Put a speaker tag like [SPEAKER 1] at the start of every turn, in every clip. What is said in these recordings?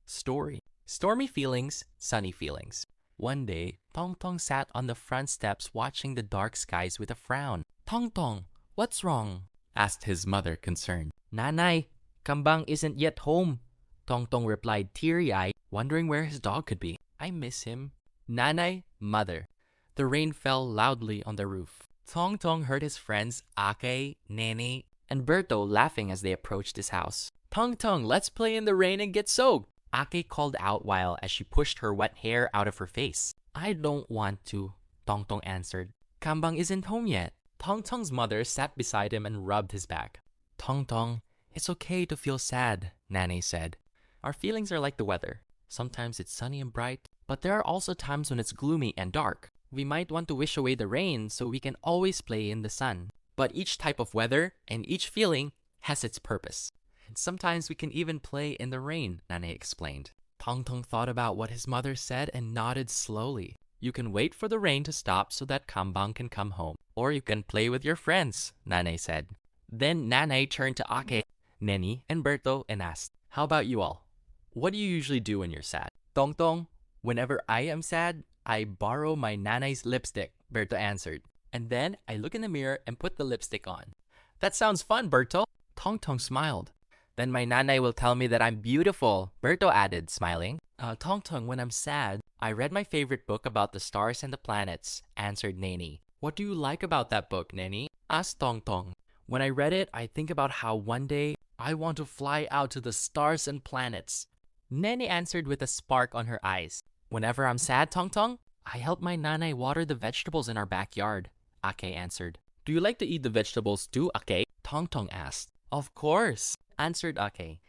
[SPEAKER 1] Story. Stormy feelings, sunny feelings. One day, Tong Tong sat on the front steps watching the dark skies with a frown. Tong Tong, what's wrong? Asked his mother, concerned. Nanay, Kambang isn't yet home. Tong Tong replied, teary-eyed, wondering where his dog could be. I miss him. Nanay, mother. The rain fell loudly on the roof. Tong Tong heard his friends Ake, Nene, and Berto laughing as they approached his house. Tong Tong, let's play in the rain and get soaked. Ake called out as she pushed her wet hair out of her face. I don't want to, Tong Tong answered. Kambang isn't home yet. Tong Tong's mother sat beside him and rubbed his back. Tong Tong, it's okay to feel sad, Nane said. Our feelings are like the weather. Sometimes it's sunny and bright, but there are also times when it's gloomy and dark. We might want to wish away the rain so we can always play in the sun. But each type of weather and each feeling has its purpose. And sometimes we can even play in the rain, Nane explained. Tong Tong thought about what his mother said and nodded slowly. You can wait for the rain to stop so that Kambang can come home. Or you can play with your friends, Nane said. Then Nane turned to Ake, Neni, and Berto and asked, how about you all? What do you usually do when you're sad? Tong Tong, whenever I am sad, I borrow my Nanay's lipstick, Berto answered. And then I look in the mirror and put the lipstick on. That sounds fun, Berto. Tong Tong smiled. Then my Nanay will tell me that I'm beautiful, Berto added, smiling. Tong Tong, when I'm sad, I read my favorite book about the stars and the planets, answered Neni. What do you like about that book, Neni? Asked Tong Tong. When I read it, I think about how one day I want to fly out to the stars and planets. Neni answered with a spark on her eyes. Whenever I'm sad, Tong Tong, I help my Nanay water the vegetables in our backyard, Ake answered. Do you like to eat the vegetables too, Ake? Tong Tong asked. Of course, answered Ake.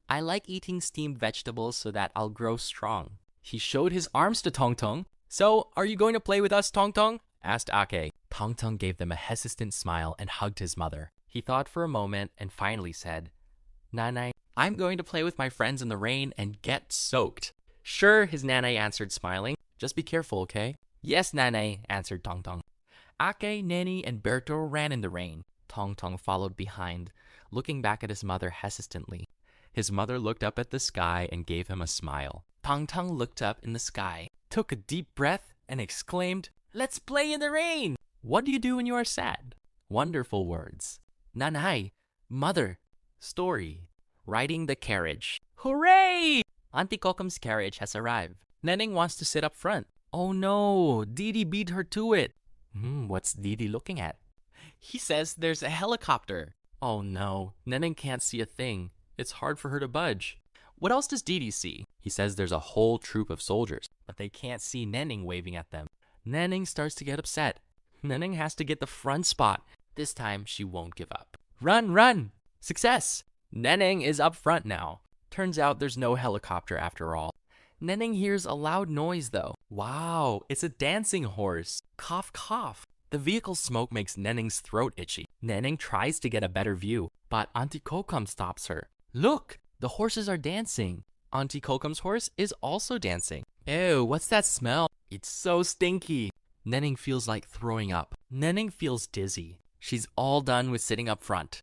[SPEAKER 1] I like eating steamed vegetables so that I'll grow strong. He showed his arms to Tong Tong. So, are you going to play with us, Tong Tong? Asked Ake. Tong Tong gave them a hesitant smile and hugged his mother. He thought for a moment and finally said, Nanay, I'm going to play with my friends in the rain and get soaked. Sure, his Nanay answered, smiling. Just be careful, okay? Yes, Nanay, answered Tong Tong. Ake, Neni, and Berto ran in the rain. Tong Tong followed behind, looking back at his mother hesitantly. His mother looked up at the sky and gave him a smile. Tong Tong looked up in the sky, took a deep breath, and exclaimed, Let's play in the rain! What do you do when you are sad? Wonderful words. Nanay, mother, story. Riding the carriage. Hooray! Auntie Kokom's carriage has arrived. Neneng wants to sit up front. Oh no, Didi beat her to it. What's Didi looking at? He says there's a helicopter. Oh no, Neneng can't see a thing. It's hard for her to budge. What else does Didi see? He says there's a whole troop of soldiers, but they can't see Neneng waving at them. Neneng starts to get upset. Neneng has to get the front spot. This time, she won't give up. Run, run! Success! Neneng is up front now. Turns out there's no helicopter after all. Neneng hears a loud noise though. Wow, it's a dancing horse. Cough, cough. The vehicle's smoke makes Neneng's throat itchy. Neneng tries to get a better view, but Auntie Kokom stops her. Look, the horses are dancing. Auntie Kokom's horse is also dancing. Ew, what's that smell? It's so stinky. Neneng feels like throwing up. Neneng feels dizzy. She's all done with sitting up front.